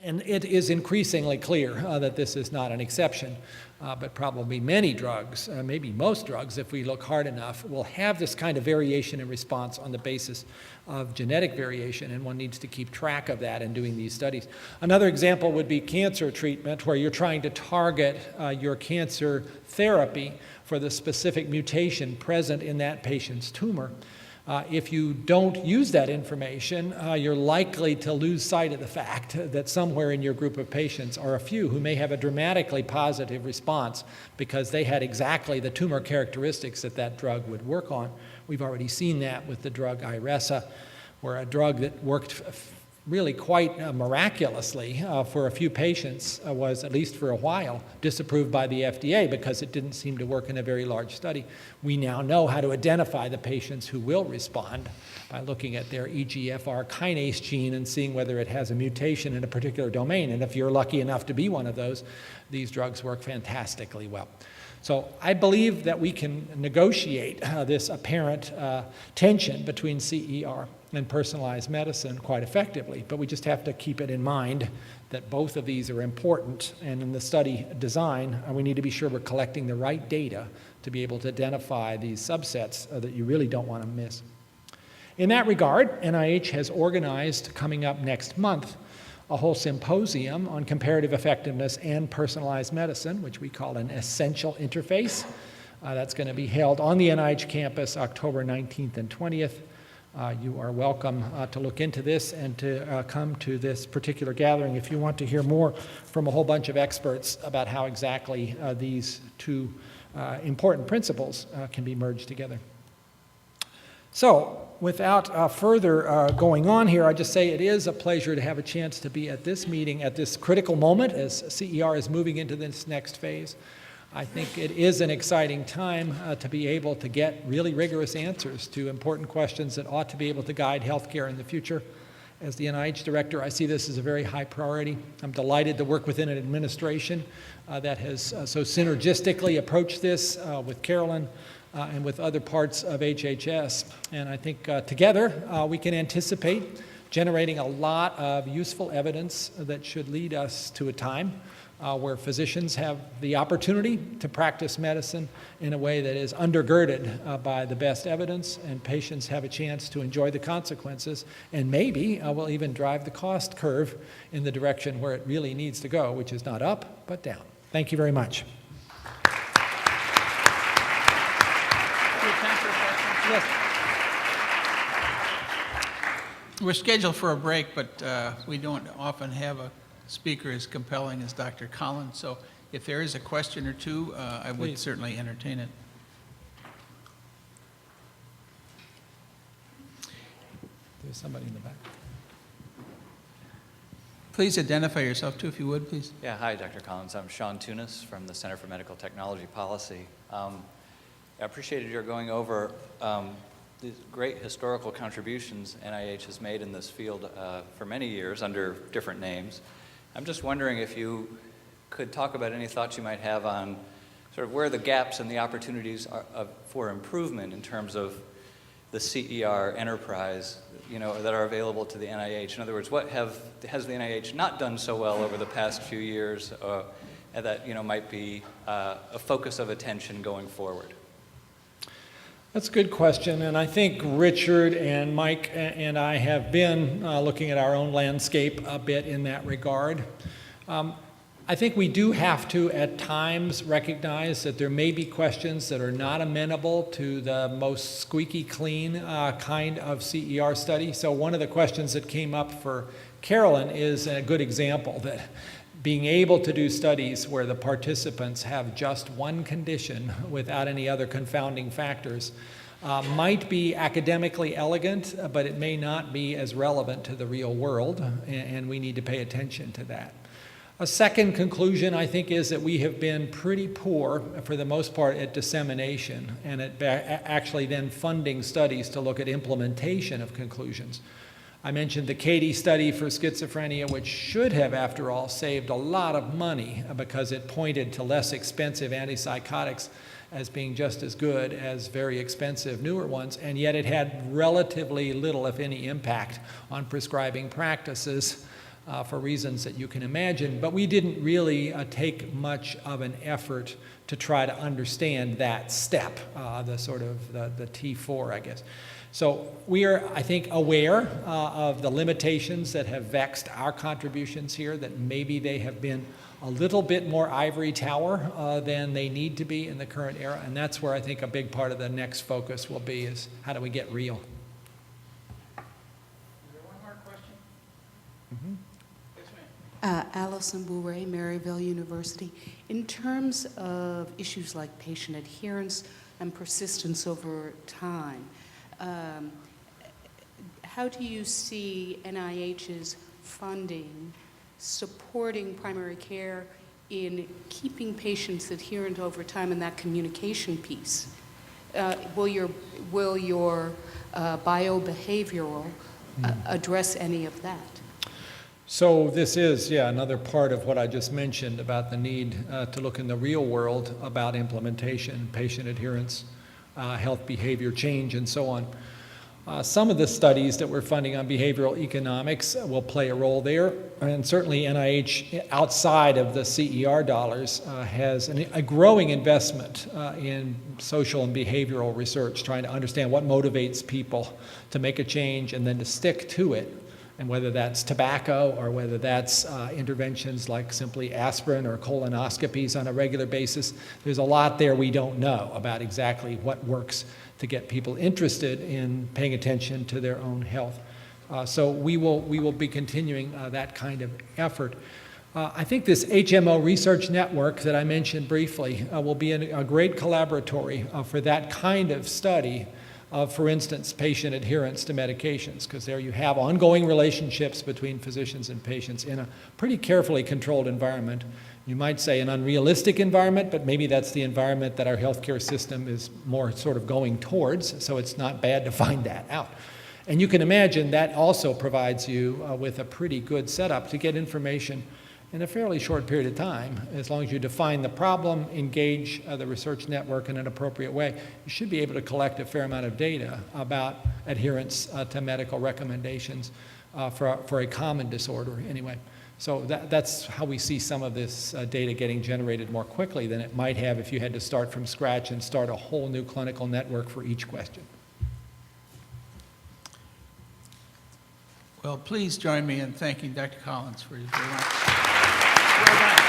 And it is increasingly clear that this is not an exception, but probably many drugs, maybe most drugs, if we look hard enough, will have this kind of variation in response on the basis of genetic variation, and one needs to keep track of that in doing these studies. Another example would be cancer treatment, where you're trying to target your cancer therapy for the specific mutation present in that patient's tumor. If you don't use that information, you're likely to lose sight of the fact that somewhere in your group of patients are a few who may have a dramatically positive response because they had exactly the tumor characteristics that that drug would work on. We've already seen that with the drug Iressa, where a drug that worked really quite miraculously for a few patients was, at least for a while, disapproved by the FDA because it didn't seem to work in a very large study. We now know how to identify the patients who will respond by looking at their EGFR kinase gene and seeing whether it has a mutation in a particular domain. And if you're lucky enough to be one of those, these drugs work fantastically well. So I believe that we can negotiate this apparent tension between CER and personalized medicine quite effectively, but we just have to keep it in mind that both of these are important, and in the study design, we need to be sure we're collecting the right data to be able to identify these subsets that you really don't want to miss. In that regard, NIH has organized, coming up next month, a whole symposium on comparative effectiveness and personalized medicine, which we call an essential interface. That's going to be held on the NIH campus October 19th and 20th. You are welcome to look into this and to come to this particular gathering if you want to hear more from a whole bunch of experts about how exactly these two important principles can be merged together. So, without further going on here, I just say it is a pleasure to have a chance to be at this meeting at this critical moment as CER is moving into this next phase. I think it is an exciting time to be able to get really rigorous answers to important questions that ought to be able to guide healthcare in the future. As the NIH director, I see this as a very high priority. I'm delighted to work within an administration that has so synergistically approached this with Carolyn and with other parts of HHS. And I think together we can anticipate generating a lot of useful evidence that should lead us to a time where physicians have the opportunity to practice medicine in a way that is undergirded by the best evidence, and patients have a chance to enjoy the consequences, and maybe will even drive the cost curve in the direction where it really needs to go, which is not up, but down. Thank you very much. Yes. We're scheduled for a break, but we don't often have a speaker as compelling as Dr. Collins. So if there is a question or two, I would certainly entertain it. There's somebody in the back. Please identify yourself too, if you would, please. Yeah, hi, Dr. Collins. I'm Sean Tunis from the Center for Medical Technology Policy. I appreciated your going over these great historical contributions NIH has made in this field for many years under different names. I'm just wondering if you could talk about any thoughts you might have on sort of where the gaps and the opportunities are for improvement in terms of the CER enterprise, that are available to the NIH. In other words, what has the NIH not done so well over the past few years that might be a focus of attention going forward? That's a good question, and I think Richard and Mike and I have been looking at our own landscape a bit in that regard. I think we do have to, at times, recognize that there may be questions that are not amenable to the most squeaky clean kind of CER study. So one of the questions that came up for Carolyn is a good example that being able to do studies where the participants have just one condition without any other confounding factors might be academically elegant, but it may not be as relevant to the real world, and we need to pay attention to that. A second conclusion, I think, is that we have been pretty poor, for the most part, at dissemination and at actually then funding studies to look at implementation of conclusions. I mentioned the Katie study for schizophrenia, which should have, after all, saved a lot of money because it pointed to less expensive antipsychotics as being just as good as very expensive newer ones, and yet it had relatively little, if any, impact on prescribing practices for reasons that you can imagine, but we didn't really take much of an effort to try to understand that step, the sort of the T4, I guess. So we are, I think, aware of the limitations that have vexed our contributions here, that maybe they have been a little bit more ivory tower than they need to be in the current era, and that's where I think a big part of the next focus will be, is how do we get real? Is there one more question? Mm-hmm. Yes, ma'am. Allison Bourret, Maryville University. In terms of issues like patient adherence and persistence over time, how do you see NIH's funding supporting primary care in keeping patients adherent over time in that communication piece? Will your biobehavioral address any of that? So this is, another part of what I just mentioned about the need to look in the real world about implementation, patient adherence, health behavior change, and so on. Some of the studies that we're funding on behavioral economics will play a role there, and certainly NIH, outside of the CER dollars, has a growing investment in social and behavioral research, trying to understand what motivates people to make a change and then to stick to it. And whether that's tobacco or whether that's interventions like simply aspirin or colonoscopies on a regular basis, there's a lot there we don't know about exactly what works to get people interested in paying attention to their own health. So we will be continuing that kind of effort. I think this HMO research network that I mentioned briefly will be a great collaboratory for that kind of study of, for instance, patient adherence to medications, because there you have ongoing relationships between physicians and patients in a pretty carefully controlled environment. You might say an unrealistic environment, but maybe that's the environment that our healthcare system is more sort of going towards, so it's not bad to find that out. And you can imagine that also provides you with a pretty good setup to get information in a fairly short period of time. As long as you define the problem, engage the research network in an appropriate way, you should be able to collect a fair amount of data about adherence to medical recommendations for a common disorder anyway. So that's how we see some of this data getting generated more quickly than it might have if you had to start from scratch and start a whole new clinical network for each question. Well, please join me in thanking Dr. Collins for his very much. Well done.